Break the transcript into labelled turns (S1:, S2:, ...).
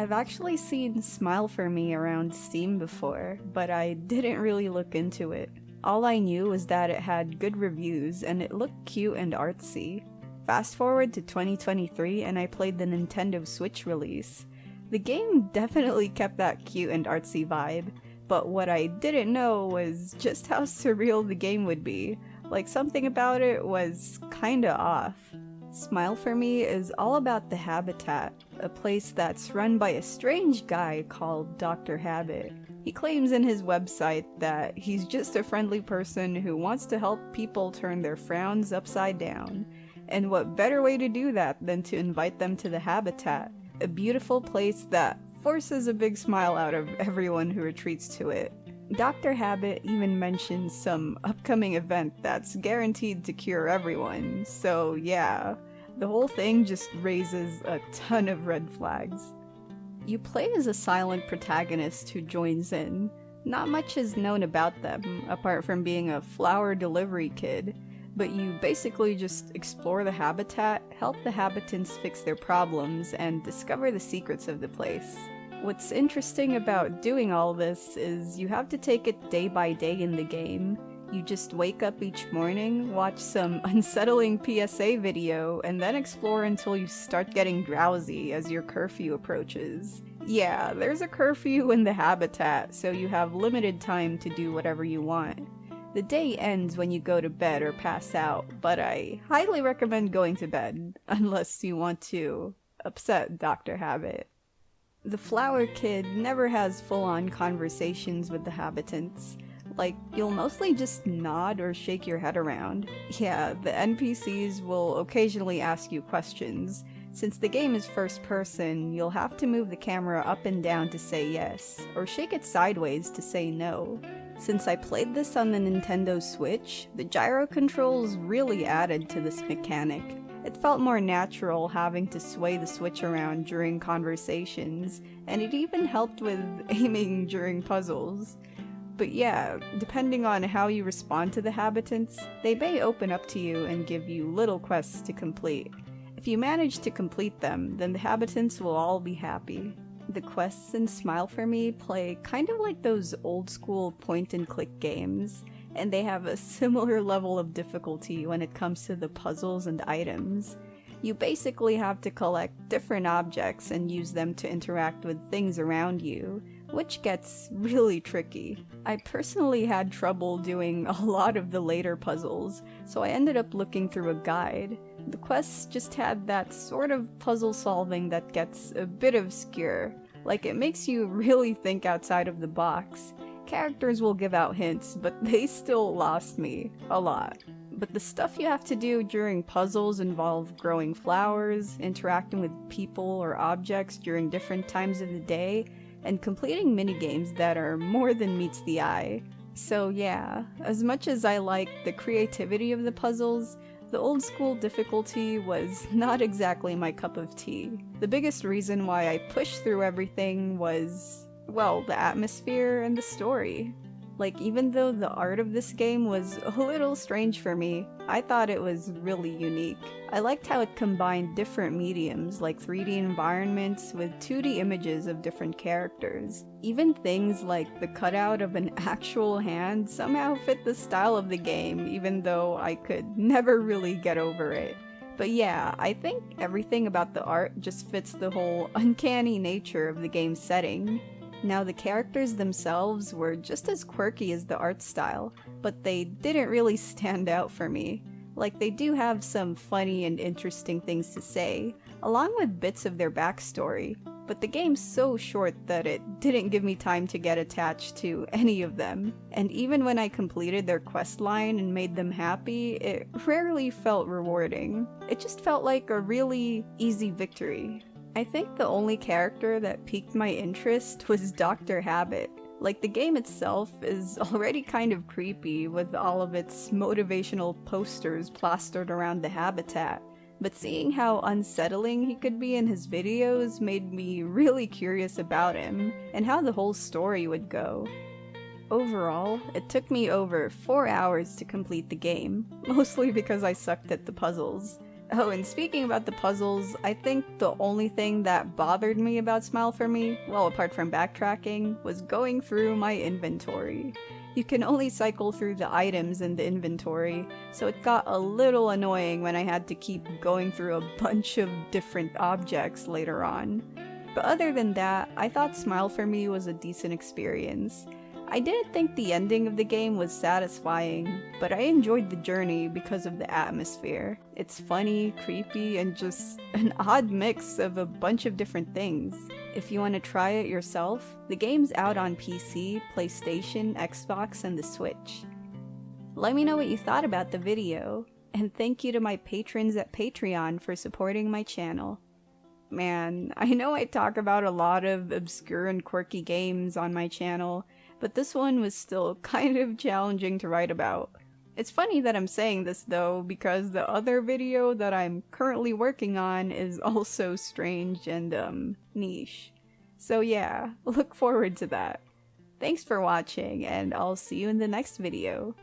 S1: I've actually seen Smile for Me around Steam before, but I didn't really look into it. All I knew was that it had good reviews and it looked cute and artsy. Fast forward to 2023 and I played the Nintendo Switch release. The game definitely kept that cute and artsy vibe, but what I didn't know was just how surreal the game would be. Like, something about it was kinda off. Smile for Me is all about the Habitat, a place that's run by a strange guy called Dr. Habit. He claims in his website that he's just a friendly person who wants to help people turn their frowns upside down. And what better way to do that than to invite them to the Habitat, a beautiful place that forces a big smile out of everyone who retreats to it. Dr. Habit even mentions some upcoming event that's guaranteed to cure everyone, so yeah, the whole thing just raises a ton of red flags. You play as a silent protagonist who joins in. Not much is known about them, apart from being a flower delivery kid, but you basically just explore the habitat, help the habitants fix their problems, and discover the secrets of the place. What's interesting about doing all this is you have to take it day by day in the game. You just wake up each morning, watch some unsettling PSA video, and then explore until you start getting drowsy as your curfew approaches. Yeah, there's a curfew in the habitat, so you have limited time to do whatever you want. The day ends when you go to bed or pass out, but I highly recommend going to bed, unless you want to upset Dr. Habit. The Flower Kid never has full-on conversations with the habitants. Like, you'll mostly just nod or shake your head around. Yeah, the NPCs will occasionally ask you questions. Since the game is first person, you'll have to move the camera up and down to say yes, or shake it sideways to say no. Since I played this on the Nintendo Switch, the gyro controls really added to this mechanic. It felt more natural having to sway the Switch around during conversations, and it even helped with aiming during puzzles. But yeah, depending on how you respond to the habitants, they may open up to you and give you little quests to complete. If you manage to complete them, then the habitants will all be happy. The quests in Smile for Me play kind of like those old school point-and-click games, and they have a similar level of difficulty when it comes to the puzzles and items. You basically have to collect different objects and use them to interact with things around you, which gets really tricky. I personally had trouble doing a lot of the later puzzles, so I ended up looking through a guide. The quests just had that sort of puzzle solving that gets a bit obscure. Like, it makes you really think outside of the box. Characters will give out hints, but they still lost me a lot. But the stuff you have to do during puzzles involve growing flowers, interacting with people or objects during different times of the day, and completing minigames that are more than meets the eye. So yeah, as much as I like the creativity of the puzzles, the old school difficulty was not exactly my cup of tea. The biggest reason why I pushed through everything was, well, the atmosphere and the story. Like, even though the art of this game was a little strange for me, I thought it was really unique. I liked how it combined different mediums like 3D environments with 2D images of different characters. Even things like the cutout of an actual hand somehow fit the style of the game, even though I could never really get over it. But yeah, I think everything about the art just fits the whole uncanny nature of the game's setting. Now, the characters themselves were just as quirky as the art style, but they didn't really stand out for me. Like, they do have some funny and interesting things to say, along with bits of their backstory, but the game's so short that it didn't give me time to get attached to any of them. And even when I completed their questline and made them happy, it rarely felt rewarding. It just felt like a really easy victory. I think the only character that piqued my interest was Dr. Habit. Like, the game itself is already kind of creepy with all of its motivational posters plastered around the habitat, but seeing how unsettling he could be in his videos made me really curious about him and how the whole story would go. Overall, it took me over 4 hours to complete the game, mostly because I sucked at the puzzles. Oh, and speaking about the puzzles, I think the only thing that bothered me about Smile for Me, well apart from backtracking, was going through my inventory. You can only cycle through the items in the inventory, so it got a little annoying when I had to keep going through a bunch of different objects later on. But other than that, I thought Smile for Me was a decent experience. I didn't think the ending of the game was satisfying, but I enjoyed the journey because of the atmosphere. It's funny, creepy, and just an odd mix of a bunch of different things. If you want to try it yourself, the game's out on PC, PlayStation, Xbox, and the Switch. Let me know what you thought about the video, and thank you to my patrons at Patreon for supporting my channel. Man, I know I talk about a lot of obscure and quirky games on my channel, but this one was still kind of challenging to write about. It's funny that I'm saying this though, because the other video that I'm currently working on is also strange and niche. So yeah, look forward to that. Thanks for watching, and I'll see you in the next video.